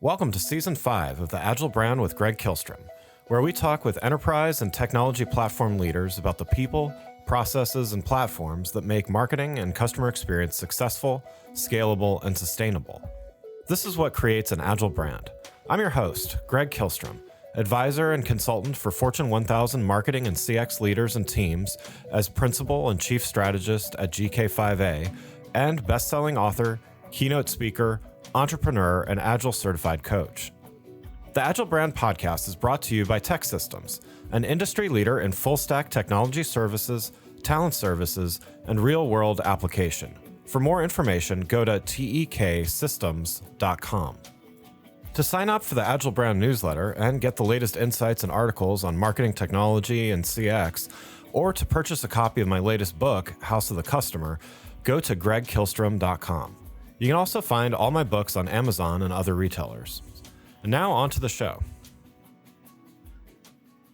Welcome to Season 5 of the Agile Brand with Greg Kihlstrom, where we talk with enterprise and technology platform leaders about the people, processes, and platforms that make marketing and customer experience successful, scalable, and sustainable. This is what creates an Agile brand. I'm your host, Greg Kihlstrom, advisor and consultant for Fortune 1000 marketing and CX leaders and teams as principal and chief strategist at GK5A, and best-selling author, keynote speaker, entrepreneur, and Agile certified coach. The Agile Brand podcast is brought to you by TEKsystems, an industry leader in full-stack technology services, talent services, and real-world application. For more information, go to teksystems.com. To sign up for the Agile Brand newsletter and get the latest insights and articles on marketing technology and CX, or to purchase a copy of my latest book, House of the Customer, go to gregkihlstrom.com. You can also find all my books on Amazon and other retailers. And now on to the show.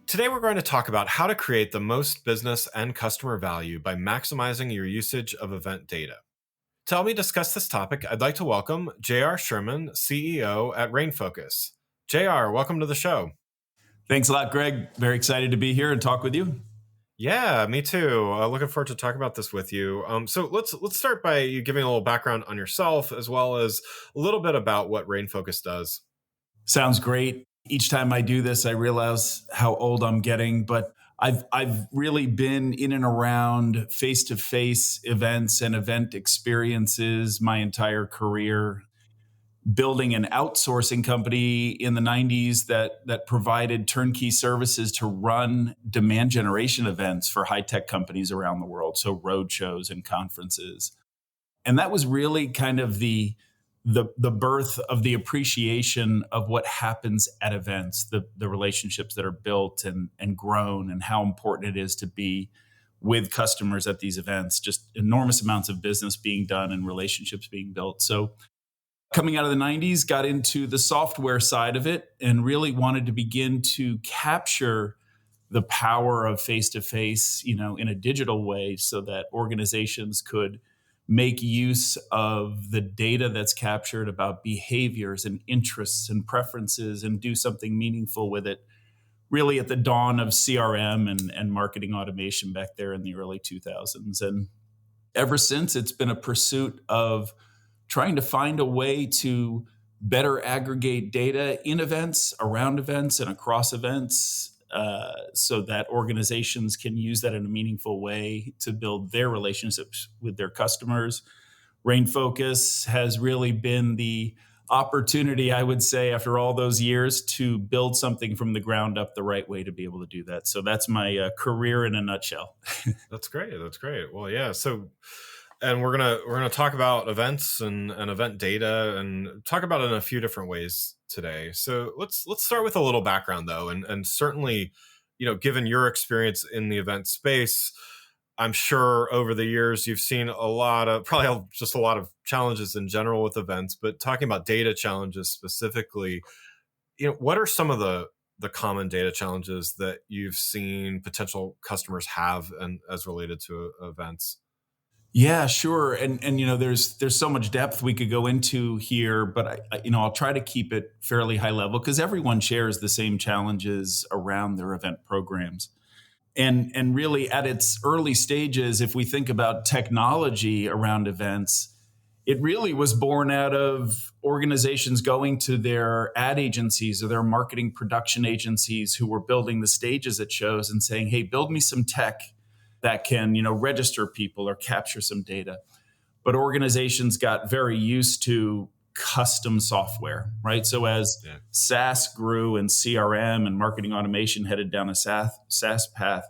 Today we're going to talk about how to create the most business and customer value by maximizing your usage of event data. To help me discuss this topic, I'd like to welcome JR Sherman, CEO at RainFocus. JR, welcome to the show. Thanks a lot, Greg. Very excited to be here and talk with you. Yeah, me too. Looking forward to talking about this with you. So let's start by you giving a little background on yourself, as well as a little bit about what RainFocus does. Sounds great. Each time I do this, I realize how old I'm getting, but I've really been in and around face-to-face events and event experiences my entire career, building an outsourcing company in the 90s that provided turnkey services to run demand generation events for high-tech companies around the world, so road shows and conferences. And that was really kind of the birth of the appreciation of what happens at events, the relationships that are built and grown, and how important it is to be with customers at these events. Just enormous amounts of business being done and relationships being built. So coming out of the 90s, got into the software side of it and really wanted to begin to capture the power of face-to-face, in a digital way so that organizations could make use of the data that's captured about behaviors and interests and preferences and do something meaningful with it, really at the dawn of CRM and marketing automation back there in the early 2000s. And ever since, it's been a pursuit of trying to find a way to better aggregate data in events, around events, and across events so that organizations can use that in a meaningful way to build their relationships with their customers. RainFocus has really been the opportunity, I would say, after all those years, to build something from the ground up the right way to be able to do that. So that's my career in a nutshell. That's great. Well, yeah. And we're gonna talk about events and event data and talk about it in a few different ways today. So let's start with a little background though, and certainly, given your experience in the event space, I'm sure over the years you've seen probably just a lot of challenges in general with events. But talking about data challenges specifically, what are some of the common data challenges that you've seen potential customers have and as related to events? Yeah, sure. And there's so much depth we could go into here, but I'll try to keep it fairly high level because everyone shares the same challenges around their event programs. And really at its early stages, if we think about technology around events, it really was born out of organizations going to their ad agencies or their marketing production agencies who were building the stages at shows and saying, hey, build me some tech that can, register people or capture some data. But organizations got very used to custom software, right? So as SaaS grew and CRM and marketing automation headed down a SaaS path,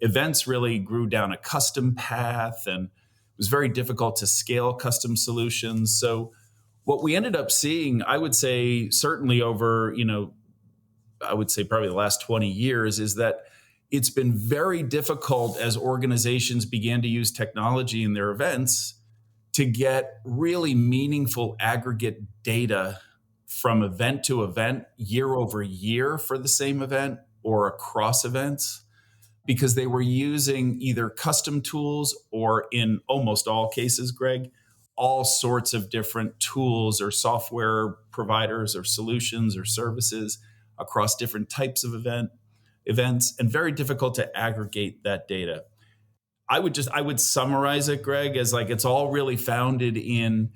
events really grew down a custom path, and it was very difficult to scale custom solutions. So what we ended up seeing, I would say certainly over, I would say probably the last 20 years, is that it's been very difficult as organizations began to use technology in their events to get really meaningful aggregate data from event to event, year over year for the same event or across events, because they were using either custom tools or, in almost all cases, Greg, all sorts of different tools or software providers or solutions or services across different types of events, and very difficult to aggregate that data. I would summarize it, Greg, as like it's all really founded in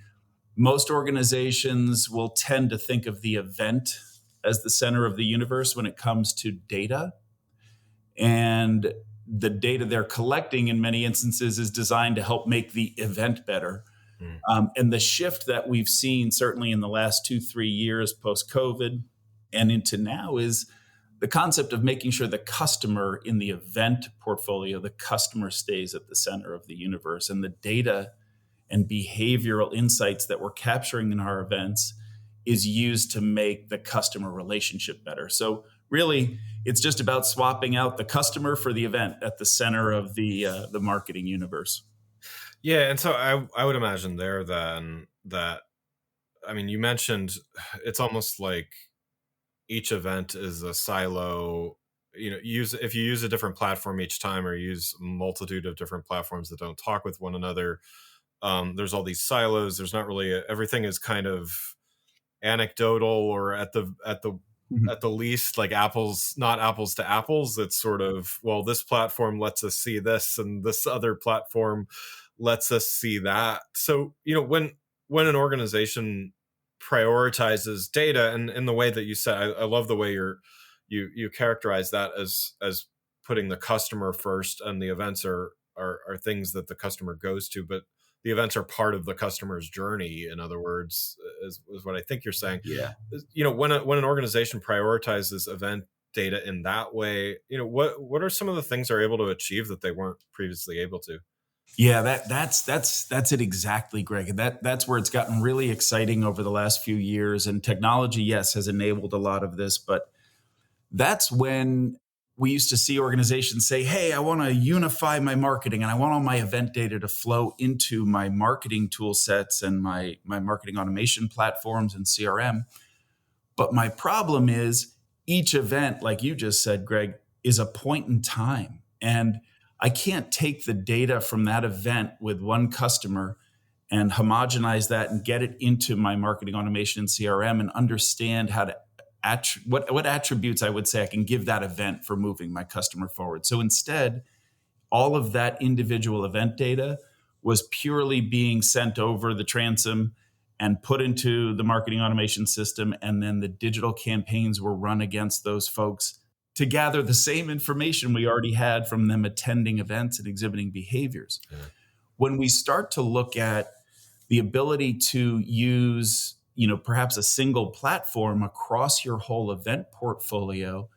most organizations will tend to think of the event as the center of the universe when it comes to data. And the data they're collecting in many instances is designed to help make the event better. Mm. And the shift that we've seen, certainly in the last 2-3 years post COVID and into now, is the concept of making sure the customer in the event portfolio, the customer stays at the center of the universe, and the data and behavioral insights that we're capturing in our events is used to make the customer relationship better. So really, it's just about swapping out the customer for the event at the center of the marketing universe. Yeah, and so I would imagine there then that, I mean, you mentioned it's almost like each event is a silo. If you use a different platform each time, or use a multitude of different platforms that don't talk with one another, there's all these silos. There's not really everything is kind of anecdotal, or Mhm. at the least, like apples, not apples to apples. It's sort of, well, this platform lets us see this, and this other platform lets us see that. So, when an organization prioritizes data, and in the way that you said, I love the way you characterize that as putting the customer first, and the events are things that the customer goes to, but the events are part of the customer's journey. In other words, is what I think you're saying. Yeah. When an organization prioritizes event data in that way, what are some of the things they're able to achieve that they weren't previously able to? Yeah, that's it exactly, Greg. And that's where it's gotten really exciting over the last few years. And technology, yes, has enabled a lot of this, but that's when we used to see organizations say, "Hey, I want to unify my marketing, and I want all my event data to flow into my marketing tool sets and my marketing automation platforms and CRM." But my problem is each event, like you just said, Greg, is a point in time. And I can't take the data from that event with one customer and homogenize that and get it into my marketing automation and CRM and understand how to what attributes I would say I can give that event for moving my customer forward. So instead, all of that individual event data was purely being sent over the transom and put into the marketing automation system. And then the digital campaigns were run against those folks to gather the same information we already had from them attending events and exhibiting behaviors. Yeah. When we start to look at the ability to use, perhaps a single platform across your whole event portfolio,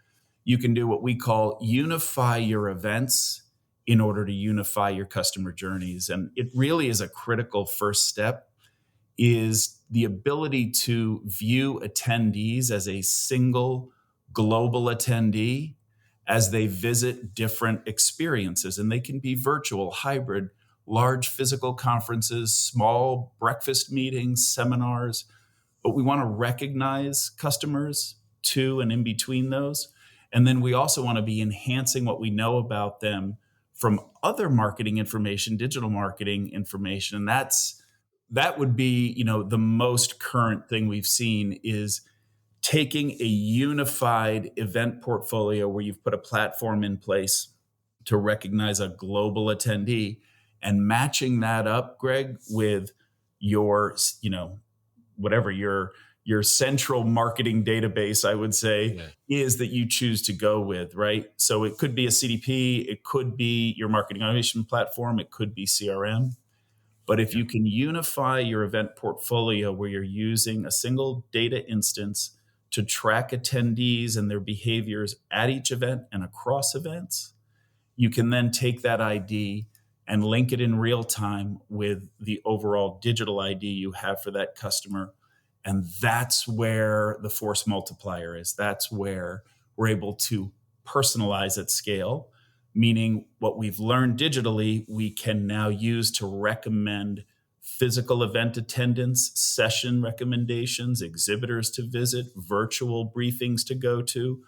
you can do what we call unify your events in order to unify your customer journeys. And it really is a critical first step, is the ability to view attendees as a single global attendee as they visit different experiences. And they can be virtual, hybrid, large physical conferences, small breakfast meetings, seminars. But we want to recognize customers too, and in between those. And then we also want to be enhancing what we know about them from other marketing information, digital marketing information. And that would be, the most current thing we've seen is taking a unified event portfolio where you've put a platform in place to recognize a global attendee, and matching that up, Greg, with your, whatever your central marketing database, I would say, Yeah. is that you choose to go with, right? So it could be a CDP, it could be your marketing automation platform, it could be CRM. But if you can unify your event portfolio where you're using a single data instance to track attendees and their behaviors at each event and across events, you can then take that ID and link it in real time with the overall digital ID you have for that customer. And that's where the force multiplier is. That's where we're able to personalize at scale, meaning what we've learned digitally, we can now use to recommend physical event attendance, session recommendations, exhibitors to visit, virtual briefings to go to.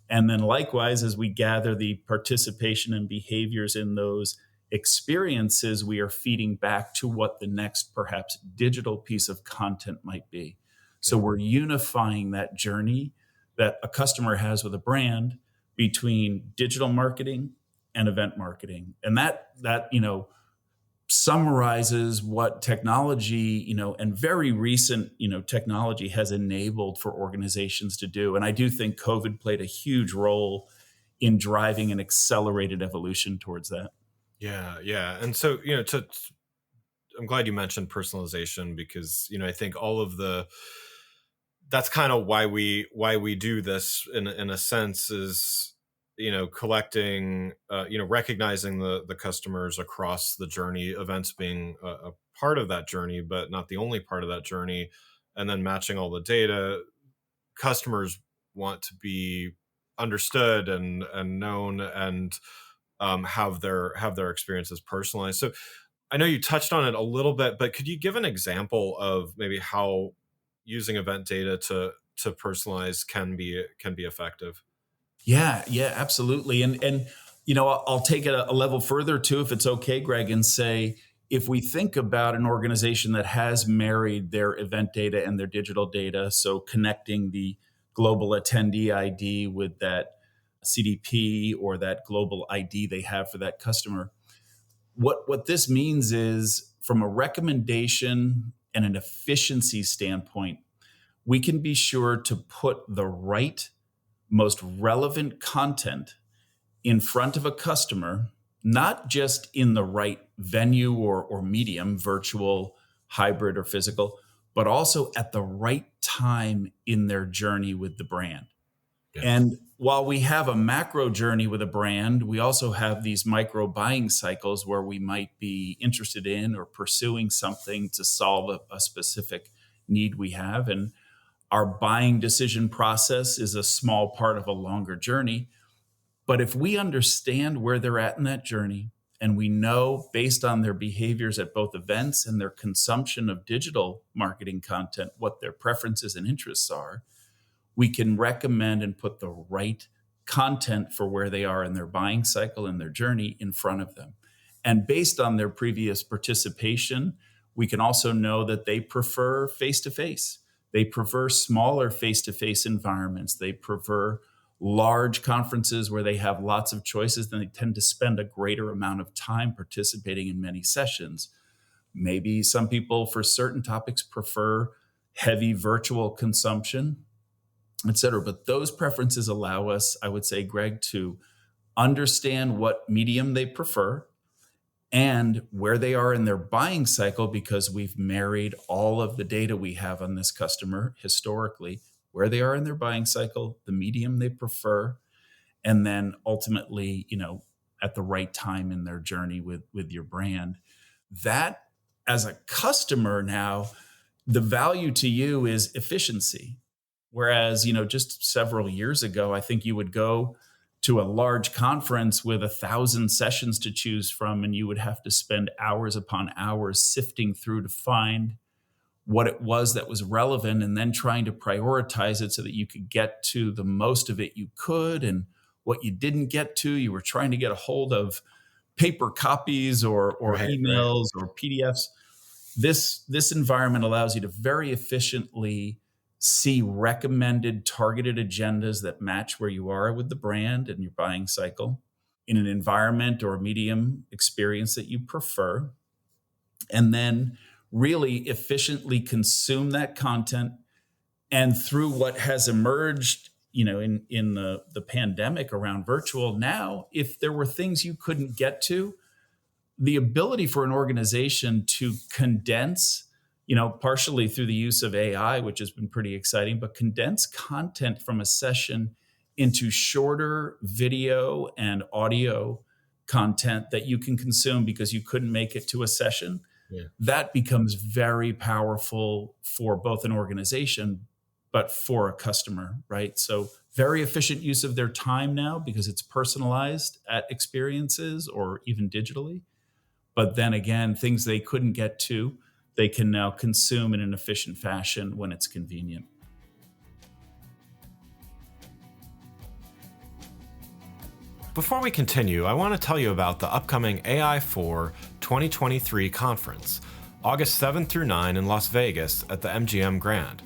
And then likewise, as we gather the participation and behaviors in those experiences we are feeding back to what the next perhaps digital piece of content might be. So Yeah. we're unifying that journey that a customer has with a brand between digital marketing and event marketing. And that summarizes what technology, and very recent, technology has enabled for organizations to do. And I do think COVID played a huge role in driving an accelerated evolution towards that. Yeah, yeah. And so, I'm glad you mentioned personalization because, I think all of the that's kind of why we do this in a sense is, collecting, recognizing the customers across the journey, events being a part of that journey, but not the only part of that journey, and then matching all the data. Customers want to be understood and known and have their experiences personalized. So I know you touched on it a little bit, but could you give an example of maybe how using event data to personalize can be effective? Yeah, yeah, absolutely. And I'll take it a level further too, if it's okay, Greg, and say if we think about an organization that has married their event data and their digital data, so connecting the global attendee ID with that CDP or that global ID they have for that customer, what this means is from a recommendation and an efficiency standpoint, we can be sure to put the right most relevant content in front of a customer, not just in the right venue or medium, virtual, hybrid, or physical, but also at the right time in their journey with the brand. Yeah. And while we have a macro journey with a brand, we also have these micro buying cycles where we might be interested in or pursuing something to solve a specific need we have. And our buying decision process is a small part of a longer journey. But if we understand where they're at in that journey, and we know based on their behaviors at both events and their consumption of digital marketing content, what their preferences and interests are, we can recommend and put the right content for where they are in their buying cycle and their journey in front of them. And based on their previous participation, we can also know that they prefer face to face. They prefer smaller face to face environments. They prefer large conferences where they have lots of choices, and they tend to spend a greater amount of time participating in many sessions. Maybe some people, for certain topics, prefer heavy virtual consumption, et cetera. But those preferences allow us, I would say, Greg, to understand what medium they prefer and where they are in their buying cycle, because we've married all of the data we have on this customer historically, where they are in their buying cycle, the medium they prefer, and then ultimately, at the right time in their journey with your brand. That, as a customer now, the value to you is efficiency. Whereas, just several years ago, I think you would go to a large conference with 1,000 sessions to choose from, and you would have to spend hours upon hours sifting through to find what it was that was relevant and then trying to prioritize it so that you could get to the most of it you could. And what you didn't get to, you were trying to get a hold of paper copies or Right, right. emails or PDFs. This environment allows you to very efficiently see recommended targeted agendas that match where you are with the brand and your buying cycle in an environment or medium experience that you prefer, and then really efficiently consume that content. And through what has emerged, in the pandemic around virtual, now if there were things you couldn't get to, the ability for an organization to condense, partially through the use of AI, which has been pretty exciting, but condense content from a session into shorter video and audio content that you can consume because you couldn't make it to a session. Yeah. That becomes very powerful for both an organization, but for a customer, right? So very efficient use of their time now because it's personalized at experiences or even digitally. But then again, things they couldn't get to, they can now consume in an efficient fashion when it's convenient. Before we continue, I want to tell you about the upcoming AI4 2023 conference, August 7 through 9 in Las Vegas at the MGM Grand.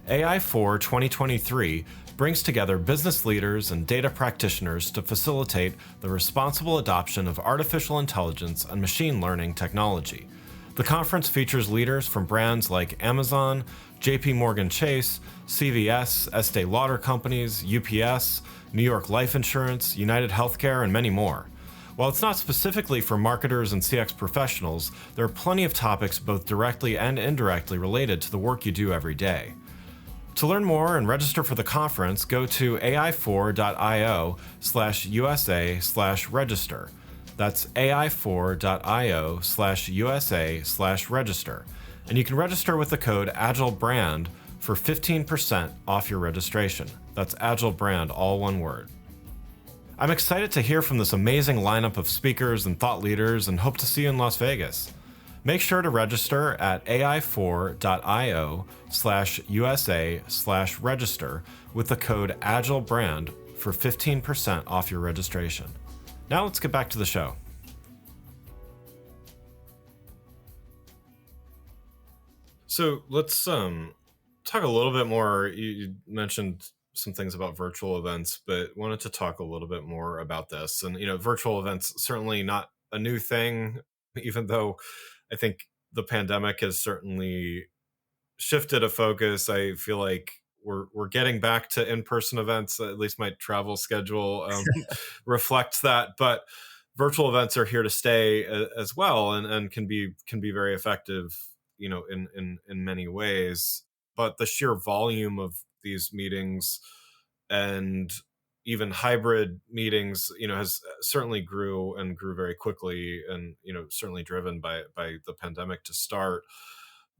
AI4 2023 brings together business leaders and data practitioners to facilitate the responsible adoption of artificial intelligence and machine learning technology. The conference features leaders from brands like Amazon, JP Morgan Chase, CVS, Estee Lauder Companies, UPS, New York Life Insurance, United Healthcare, and many more. While it's not specifically for marketers and CX professionals, there are plenty of topics both directly and indirectly related to the work you do every day. To learn more and register for the conference, go to ai4.io/USA/register. That's ai4.io/USA/register. And you can register with the code AgileBrand for 15% off your registration. That's AgileBrand, all one word. I'm excited to hear from this amazing lineup of speakers and thought leaders and hope to see you in Las Vegas. Make sure to register at ai4.io/USA/register with the code AgileBrand for 15% off your registration. Now let's get back to the show. So let's talk a little bit more. You mentioned some things about virtual events, but wanted to talk a little bit more about this. And, virtual events, certainly not a new thing, even though I think the pandemic has certainly shifted a focus. I feel like we're getting back to in-person events. At least my travel schedule reflects that. But virtual events are here to stay as well, and can be very effective, in many ways. But the sheer volume of these meetings and even hybrid meetings, has certainly grew very quickly, and certainly driven by the pandemic to start.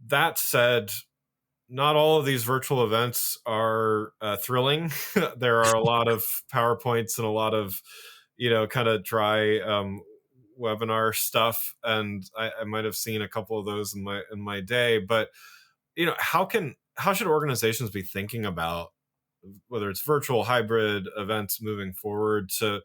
That said, not all of these virtual events are thrilling. There are a lot of PowerPoints and a lot of kind of dry webinar stuff, and I might have seen a couple of those in my day. But how should organizations be thinking about whether it's virtual, hybrid events moving forward, to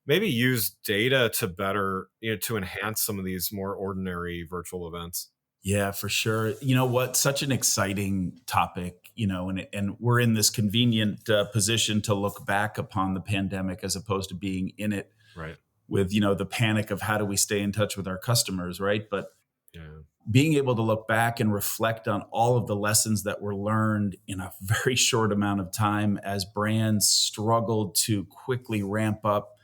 maybe use data to better, to enhance some of these more ordinary virtual events? Yeah, for sure. You know what? Such an exciting topic, and we're in this convenient position to look back upon the pandemic as opposed to being in it Right. with, the panic of how do we stay in touch with our customers, right? But Yeah. being able to look back and reflect on all of the lessons that were learned in a very short amount of time as brands struggled to quickly ramp up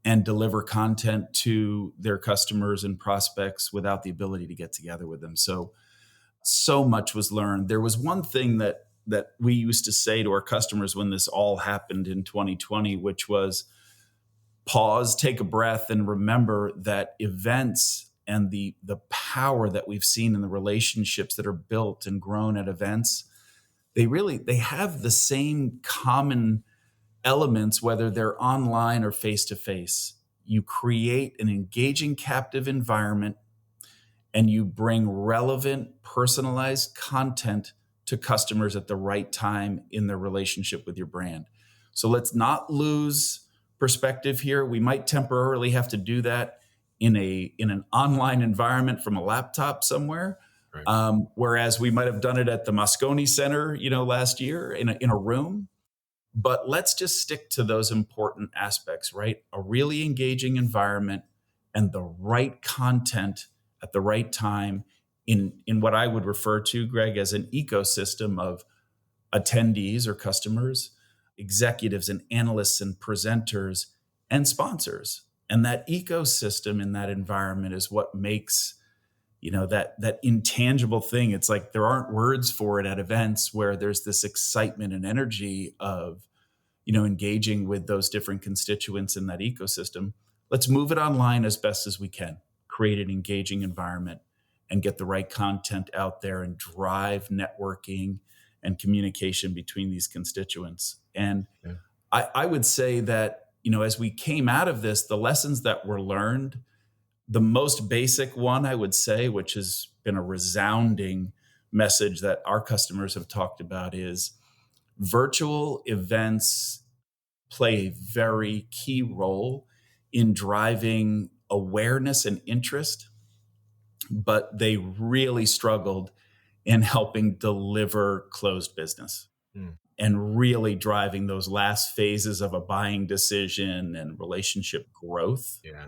and deliver content to their customers and prospects without the ability to get together with them. So much was learned. There was one thing that we used to say to our customers when this all happened in 2020, which was pause, take a breath, and remember that events and the power that we've seen in the relationships that are built and grown at events, they have the same common elements, whether they're online or face to face. You create an engaging, captive environment, and you bring relevant, personalized content to customers at the right time in their relationship with your brand. So let's not lose perspective here. We might temporarily have to do that in an online environment from a laptop somewhere. Right. Whereas we might have done it at the Moscone Center, last year in a room. But let's just stick to those important aspects, right? A really engaging environment and the right content at the right time in what I would refer to, Greg, as an ecosystem of attendees or customers, executives and analysts and presenters and sponsors. And that ecosystem in that environment is what makes that intangible thing. It's like there aren't words for it at events where there's this excitement and energy of engaging with those different constituents in that ecosystem. Let's move it online as best as we can, create an engaging environment, and get the right content out there and drive networking and communication between these constituents. And Yeah. I would say that as we came out of this, the lessons that were learned, the most basic one, I would say, which has been a resounding message that our customers have talked about, is virtual events play a very key role in driving awareness and interest, but they really struggled in helping deliver closed business Mm. and really driving those last phases of a buying decision and relationship growth. Yeah.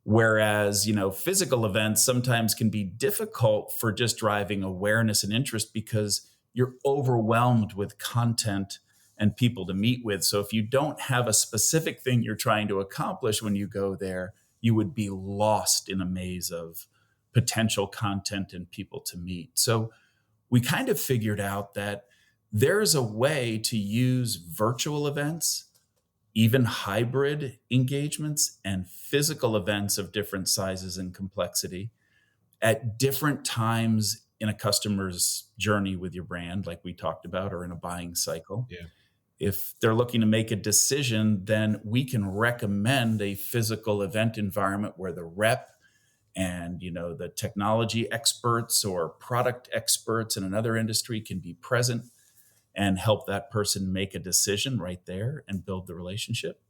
Whereas, physical events sometimes can be difficult for just driving awareness and interest because you're overwhelmed with content and people to meet with. So if you don't have a specific thing you're trying to accomplish when you go there, you would be lost in a maze of potential content and people to meet. So we kind of figured out that there's a way to use virtual events, even hybrid engagements, and physical events of different sizes and complexity at different times in a customer's journey with your brand, like we talked about, or in a buying cycle. Yeah. If they're looking to make a decision, then we can recommend a physical event environment where the rep and the technology experts or product experts in another industry can be present and help that person make a decision right there and build the relationship.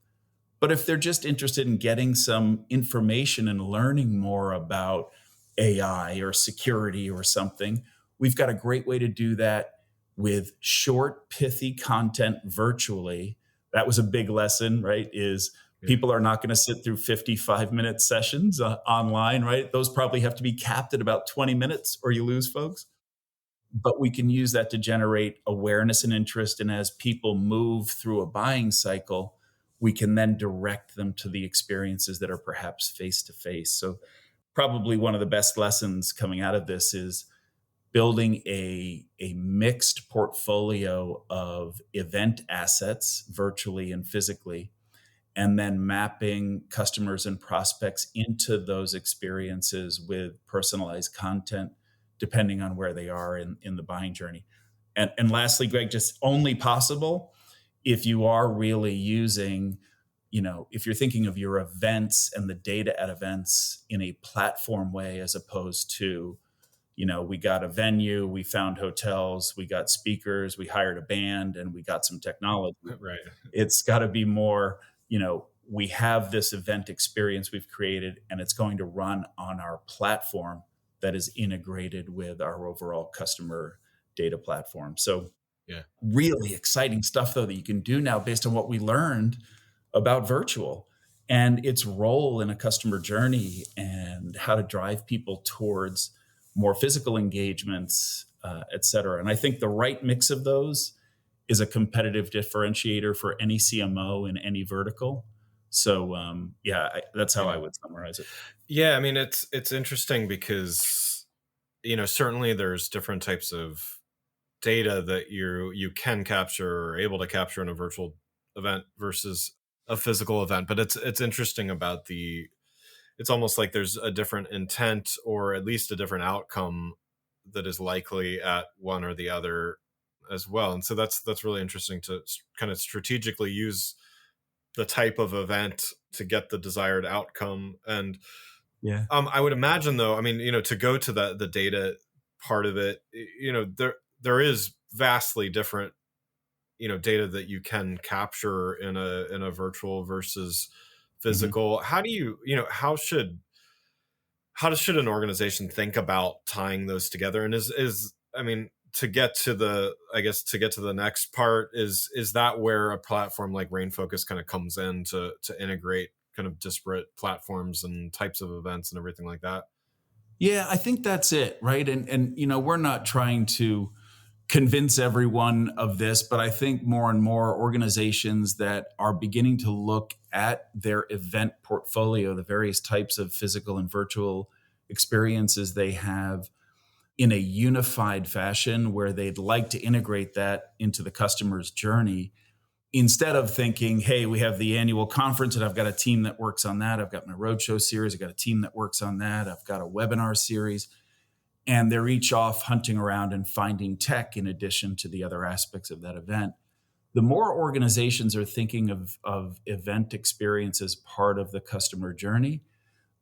But if they're just interested in getting some information and learning more about AI or security or something, we've got a great way to do that with short, pithy content virtually. That was a big lesson, right? Is Yeah. people are not going to sit through 55-minute sessions online, right? Those probably have to be capped at about 20 minutes or you lose folks. But we can use that to generate awareness and interest. And as people move through a buying cycle, we can then direct them to the experiences that are perhaps face to face. So, probably one of the best lessons coming out of this is building a mixed portfolio of event assets, virtually and physically, and then mapping customers and prospects into those experiences with personalized content depending on where they are in the buying journey. And lastly, Greg, just only possible if you are really using, if you're thinking of your events and the data at events in a platform way, as opposed to, we got a venue, we found hotels, we got speakers, we hired a band, and we got some technology. Right. It's got to be more, we have this event experience we've created, and it's going to run on our platform that is integrated with our overall customer data platform. So, Yeah. really exciting stuff, though, that you can do now based on what we learned about virtual and its role in a customer journey and how to drive people towards more physical engagements, et cetera. And I think the right mix of those is a competitive differentiator for any CMO in any vertical. So, that's how I Yeah. would summarize it. Yeah, I mean it's interesting because certainly there's different types of data that you can capture or able to capture in a virtual event versus a physical event, but it's interesting about the it's almost like there's a different intent or at least a different outcome that is likely at one or the other as well. And so that's really interesting to kind of strategically use the type of event to get the desired outcome. And Yeah. I would imagine, though, I mean, to go to the data part of it, there is vastly different, data that you can capture in a virtual versus Mhm. physical. How do how should an organization think about tying those together? And is I mean, to get to the I guess to get to the next part, is that where a platform like RainFocus kind of comes in to integrate kind of disparate platforms and types of events and everything like that? Yeah, I think that's it, right? And we're not trying to convince everyone of this, but I think more and more organizations that are beginning to look at their event portfolio, the various types of physical and virtual experiences they have in a unified fashion where they'd like to integrate that into the customer's journey instead of thinking, hey, we have the annual conference and I've got a team that works on that. I've got my roadshow series. I've got a team that works on that. I've got a webinar series. And they're each off hunting around and finding tech in addition to the other aspects of that event. The more organizations are thinking of event experience as part of the customer journey,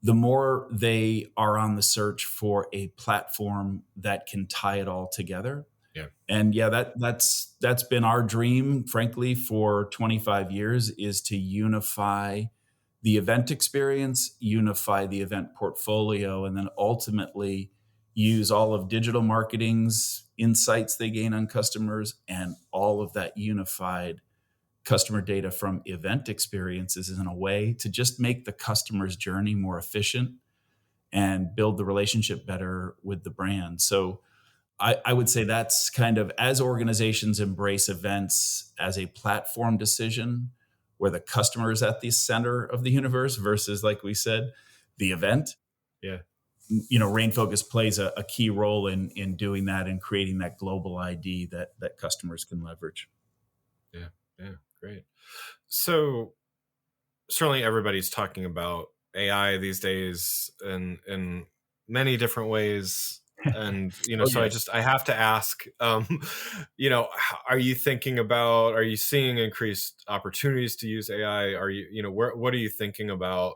the more they are on the search for a platform that can tie it all together. Yeah. And yeah, that's been our dream, frankly, for 25 years, is to unify the event experience, unify the event portfolio, and then ultimately use all of digital marketing's insights they gain on customers and all of that unified customer data from event experiences in a way to just make the customer's journey more efficient and build the relationship better with the brand. So I would say that's kind of, as organizations embrace events as a platform decision where the customer is at the center of the universe versus, like we said, the event. Yeah. RainFocus plays a key role in doing that and creating that global ID that customers can leverage. Yeah. Yeah. Great. So certainly everybody's talking about AI these days in many different ways. And, Oh, so yes. I have to ask, are you thinking about, are you seeing increased opportunities to use AI? Are you, what are you thinking about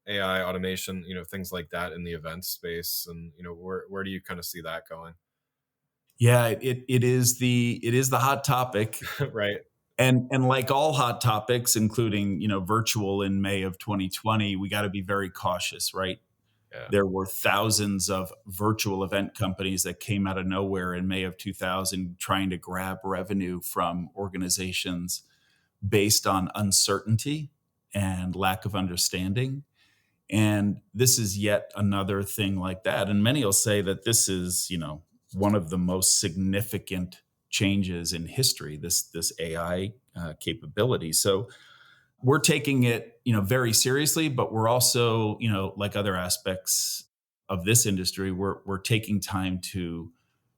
AI automation, things like that in the event space? And, where do you kind of see that going? Yeah, it is the hot topic. Right. And like all hot topics, including, virtual in May of 2020, we got to be very cautious, right? Yeah. There were thousands of virtual event companies that came out of nowhere in May of 2000 trying to grab revenue from organizations based on uncertainty and lack of understanding. And this is yet another thing like that. And many will say that this is, one of the most significant changes in history, this AI capability. So we're taking it, very seriously, but we're also, like other aspects of this industry, we're taking time to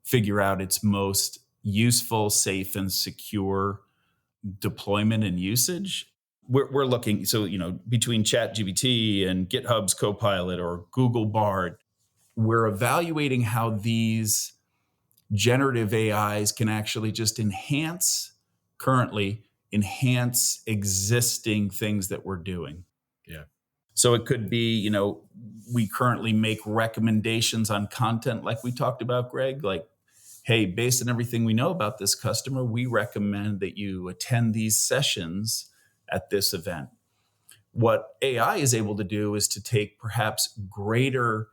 figure out its most useful, safe, and secure deployment and usage. We're looking, so, between ChatGPT and GitHub's Copilot or Google Bard, we're evaluating how these generative AIs can actually just currently enhance existing things that we're doing. Yeah. So it could be, we currently make recommendations on content like we talked about, Greg, like, hey, based on everything we know about this customer, we recommend that you attend these sessions at this event. What AI is able to do is to take perhaps greater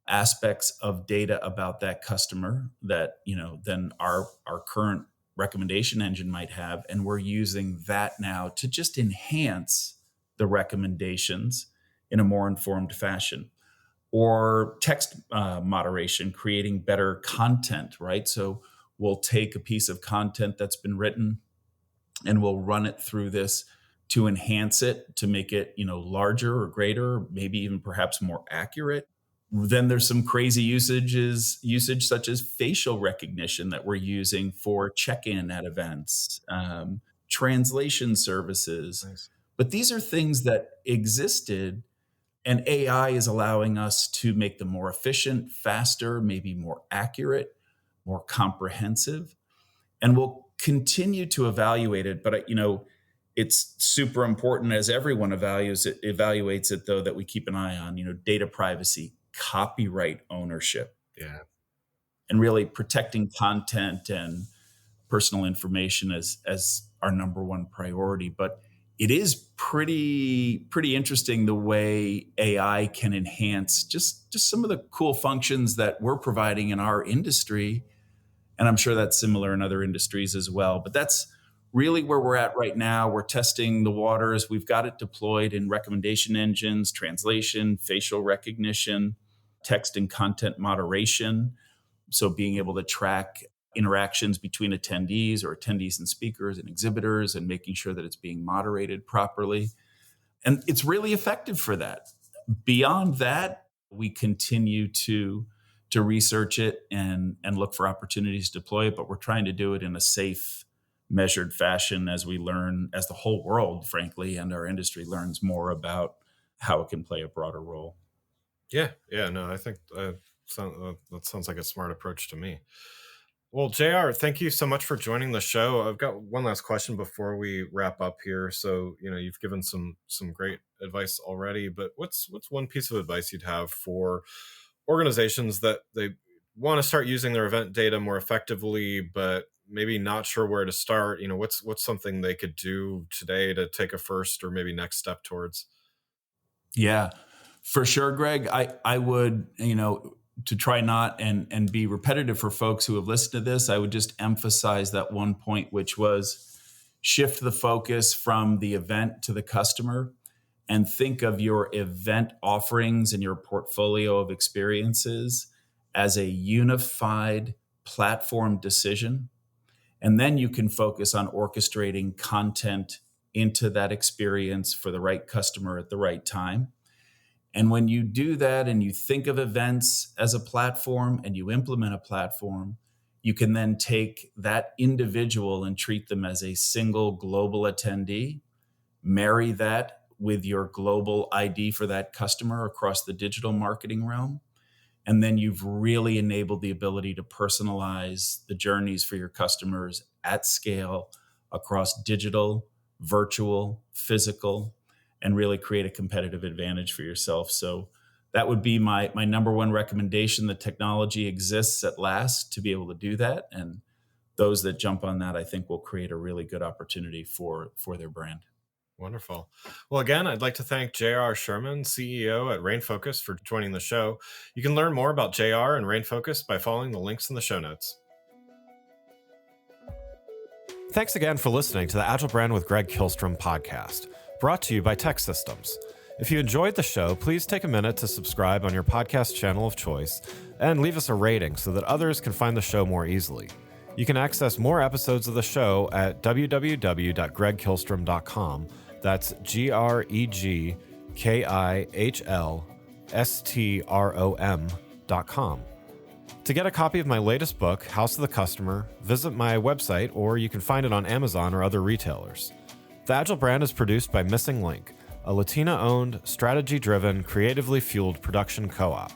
aspects of data about that customer that, than our current recommendation engine might have, and we're using that now to just enhance the recommendations in a more informed fashion. Or text moderation, creating better content, right? So we'll take a piece of content that's been written and we'll run it through this to enhance it, to make it, larger or greater, maybe even perhaps more accurate. Then there's some crazy usage such as facial recognition that we're using for check-in at events, translation services. Nice. But these are things that existed, and AI is allowing us to make them more efficient, faster, maybe more accurate, more comprehensive. And we'll continue to evaluate it. But, it's super important, as everyone evaluates it, though, that we keep an eye on, data privacy, copyright ownership, Yeah. and really protecting content and personal information as our number one priority. But it is pretty interesting the way AI can enhance just some of the cool functions that we're providing in our industry, and I'm sure that's similar in other industries as well. But that's really where we're at right now. We're testing the waters. We've got it deployed in recommendation engines, translation, facial recognition, text and content moderation. So being able to track interactions between attendees and speakers and exhibitors, and making sure that it's being moderated properly. And it's really effective for that. Beyond that, we continue to research it and look for opportunities to deploy it, but we're trying to do it in a safe, measured fashion as we learn, as the whole world, frankly, and our industry learns more about how it can play a broader role. Yeah. Yeah. No, I think that sounds like a smart approach to me. Well, JR, thank you so much for joining the show. I've got one last question before we wrap up here. So, you've given some great advice already, but what's one piece of advice you'd have for organizations that they want to start using their event data more effectively, but maybe not sure where to start, what's something they could do today to take a first or maybe next step towards? Yeah, for sure, Greg. I would, to try not and be repetitive for folks who have listened to this, I would just emphasize that one point, which was shift the focus from the event to the customer and think of your event offerings and your portfolio of experiences as a unified platform decision. And then you can focus on orchestrating content into that experience for the right customer at the right time. And when you do that and you think of events as a platform and you implement a platform, you can then take that individual and treat them as a single global attendee, marry that with your global ID for that customer across the digital marketing realm. And then you've really enabled the ability to personalize the journeys for your customers at scale across digital, virtual, physical, and really create a competitive advantage for yourself. So that would be my number one recommendation. The technology exists at last to be able to do that. And those that jump on that, I think, will create a really good opportunity for their brand. Wonderful. Well, again, I'd like to thank JR Sherman, CEO at RainFocus, for joining the show. You can learn more about JR and RainFocus by following the links in the show notes. Thanks again for listening to the Agile Brand with Greg Kihlstrom podcast, brought to you by Tech Systems. If you enjoyed the show, please take a minute to subscribe on your podcast channel of choice and leave us a rating so that others can find the show more easily. You can access more episodes of the show at www.gregkihlstrom.com. That's GregKihlstrom.com. To get a copy of my latest book, House of the Customer, visit my website, or you can find it on Amazon or other retailers. The Agile Brand is produced by Missing Link, a Latina-owned, strategy-driven, creatively fueled production co-op.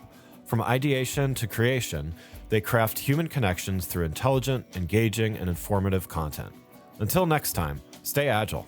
From ideation to creation, they craft human connections through intelligent, engaging, and informative content. Until next time, stay agile.